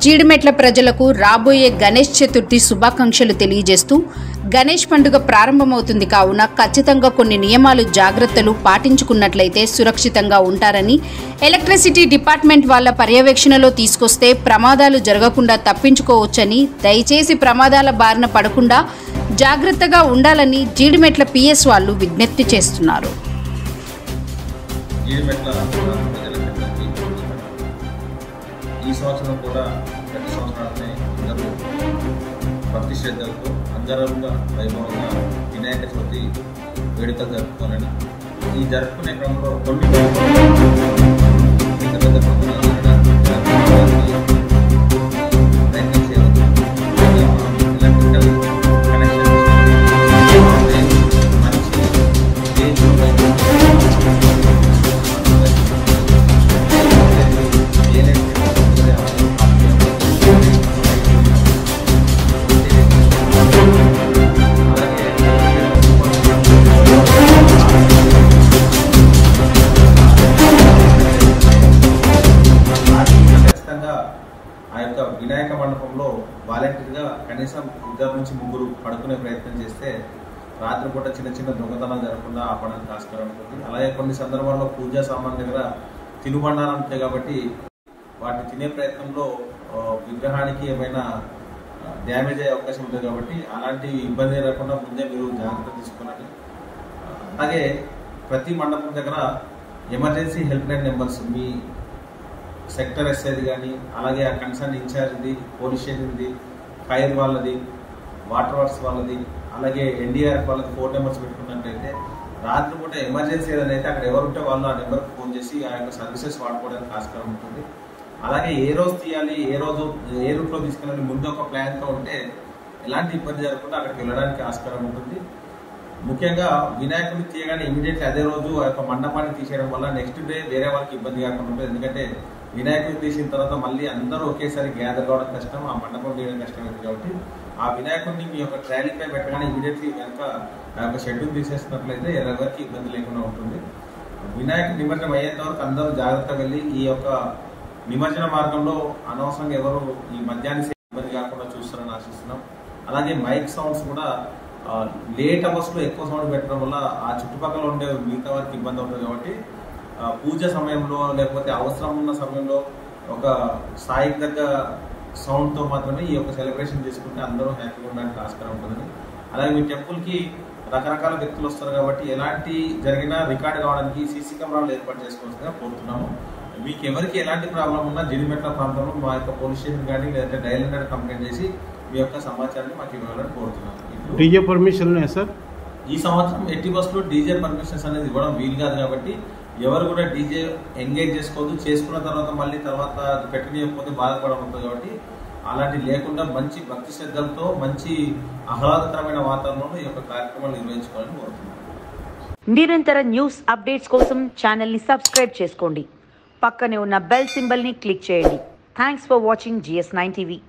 జీడిమెట్ల ప్రజలకు రాబోయే గణేష్ చతుర్థి శుభాకాంక్షలు తెలియజేస్తూ గణేష్ పండుగ ప్రారంభమవుతుంది కావున ఖచ్చితంగా కొన్ని నియమాలు జాగ్రత్తలు పాటించుకున్నట్లయితే సురక్షితంగా ఉంటారని ఎలక్ట్రిసిటీ డిపార్ట్మెంట్ వాళ్ళ పర్యవేక్షణలో తీసుకొస్తే ప్రమాదాలు జరగకుండా తప్పించుకోవచ్చని దయచేసి ప్రమాదాల బారిన పడకుండా జాగ్రత్తగా ఉండాలని జీడిమెట్ల పిఎస్ వాళ్ళు విజ్ఞప్తి చేస్తున్నారు. ఈ సంవత్సరం కూడా ప్రతి సంవత్సరాలనే అందరూ భక్తి శ్రద్ధలతో అంగరంగ వైభవంగా వినాయక చవితి వేడుకలు జరుపుకోవాలని ఈ జరుపుకునే క్రమంలో కొన్ని పెద్ద పెద్ద ప్రయత్నం చేయవచ్చు. ఎలక్ట్రికల్ కనెక్షన్ ఆ యొక్క వినాయక మండపంలో వాలంటీర్గా కనీసం 2 నుంచి 3 పడుకునే ప్రయత్నం చేస్తే రాత్రిపూట చిన్న చిన్న దొంగతనాలు జరగకుండా ఆపడానికి ఆస్కారం ఉంటుంది. అలాగే కొన్ని సందర్భాల్లో పూజా సామాన్ దగ్గర తినుబండారాలు ఉంటాయి కాబట్టి వాటిని తినే ప్రయత్నంలో విగ్రహానికి ఏమైనా డ్యామేజ్ అయ్యే అవకాశం ఉంటుంది కాబట్టి అలాంటి ఇబ్బంది లేకుండా ముందే మీరు జాగ్రత్త తీసుకోవాలి. అలాగే ప్రతి మండపం దగ్గర ఎమర్జెన్సీ హెల్ప్ లైన్ నెంబర్స్ మీ సెక్టర్ ఎస్ఐది కానీ అలాగే ఆ కన్సర్న్ ఇన్ఛార్జ్ది, పోలీస్ స్టేషన్ది, ఫైర్ వాళ్ళది, వాటర్ వర్క్స్ వాళ్ళది, అలాగే ఎన్డీఆర్ఎఫ్ వాళ్ళది 4 నెంబర్స్ పెట్టుకున్నట్లయితే రాత్రిపూట ఎమర్జెన్సీ ఏదైనా అయితే అక్కడ ఎవరుంటే వాళ్ళు ఆ నెంబర్కి ఫోన్ చేసి ఆ యొక్క సర్వీసెస్ వాడుకోవడానికి ఆస్కారం ఉంటుంది. అలాగే ఏ రోజు తీయాలి, ఏ రోజు ఏ రూట్లో తీసుకెళ్ళాలి ముందు ఒక ప్లాన్తో ఉంటే ఎలాంటి ఇబ్బంది జరగకుండా అక్కడికి వెళ్ళడానికి ఆస్కారం ఉంటుంది. ముఖ్యంగా వినాయకుడిని తీయగానే ఇమీడియట్లీ అదే రోజు ఆ యొక్క మండపాన్ని తీసేయడం వల్ల నెక్స్ట్ డే వేరే వాళ్ళకి ఇబ్బంది కాకుండా ఉంటుంది. ఎందుకంటే వినాయకుడిని తీసిన తర్వాత మళ్ళీ అందరూ ఒకేసారి గ్యాదర్ కావడం కష్టం, ఆ మండపం తీయడం కష్టమైంది కాబట్టి ఆ వినాయకుడిని మీ యొక్క ట్రాలీపై పెట్టగానే ఇమీడియట్లీ కనుక ఆ యొక్క షెడ్యూల్ తీసేసినట్లయితే ఎవరికి ఇబ్బంది లేకుండా ఉంటుంది. వినాయకుడి నిమజ్జనం అయ్యేంత వరకు అందరూ జాగ్రత్త వెళ్ళి ఈ యొక్క నిమజ్జన మార్గంలో అనవసరంగా ఎవరు ఈ మద్యాన్ని ఇబ్బంది కాకుండా చూస్తారని ఆశిస్తున్నాం. అలాగే మైక్ సౌండ్స్ కూడా లేట్ అవర్స్లో ఎక్కువ సౌండ్ పెట్టడం వల్ల ఆ చుట్టుపక్కల ఉండే మిగతా వారికి ఇబ్బంది అవుతుంది కాబట్టి పూజ సమయంలో లేకపోతే అవసరం ఉన్న సమయంలో ఒక స్థాయికి దగ్గర సౌండ్తో మాత్రమే ఈ యొక్క సెలబ్రేషన్ చేసుకుంటే అందరూ హ్యాపీగా ఉండడానికి ఆస్కారం ఉంటుందని. అలాగే మీ టెంపుల్కి రకరకాల వ్యక్తులు వస్తారు కాబట్టి ఎలాంటి జరిగినా రికార్డ్ కావడానికి సీసీ కెమెరాలు ఏర్పాటు చేసుకోవాల్సిందిగా కోరుతున్నాము. మీకు ఎవరికి ఎలాంటి ప్రాబ్లం ఉన్నా జీడిమెట్ల ప్రాంతంలో మా యొక్క పోలీస్ స్టేషన్ కానీ లేదంటే డైల్ 100 కంప్లైంట్ చేసి మీ యొక్క సమాచారాన్ని మాకు ఇవ్వాలని కోరుతున్నాము. డీజే పర్మిషన్ సార్ ఈ సంవత్సరం ఎట్టి బస్సులో డీజే పర్మిషన్స్ అనేది ఇవ్వడం వీలు కాదు కాబట్టి ఎవరు కూడా డీజే ఎంగేజ్ చేసుకోవద్దు. చేసుకున్న తర్వాత మళ్ళీ తర్వాత పెట్టనియకపోతే బాధపడడం ఉంటుంది కాబట్టి అలాంటి లేకుండా మంచి భక్తి శ్రద్ధలతో మంచి ఆహ్లాదకరమైన వాతావరణంలో ఈ యొక్క కార్యక్రమాలు నిర్వహించుకోవాలని కోరుతున్నాను. నిరంతర న్యూస్ అప్డేట్స్ కోసం ఛానల్ని సబ్స్క్రైబ్ చేసుకోండి. పక్కనే ఉన్న బెల్ సింబల్ని క్లిక్ చేయండి. Thanks for watching GS9 TV.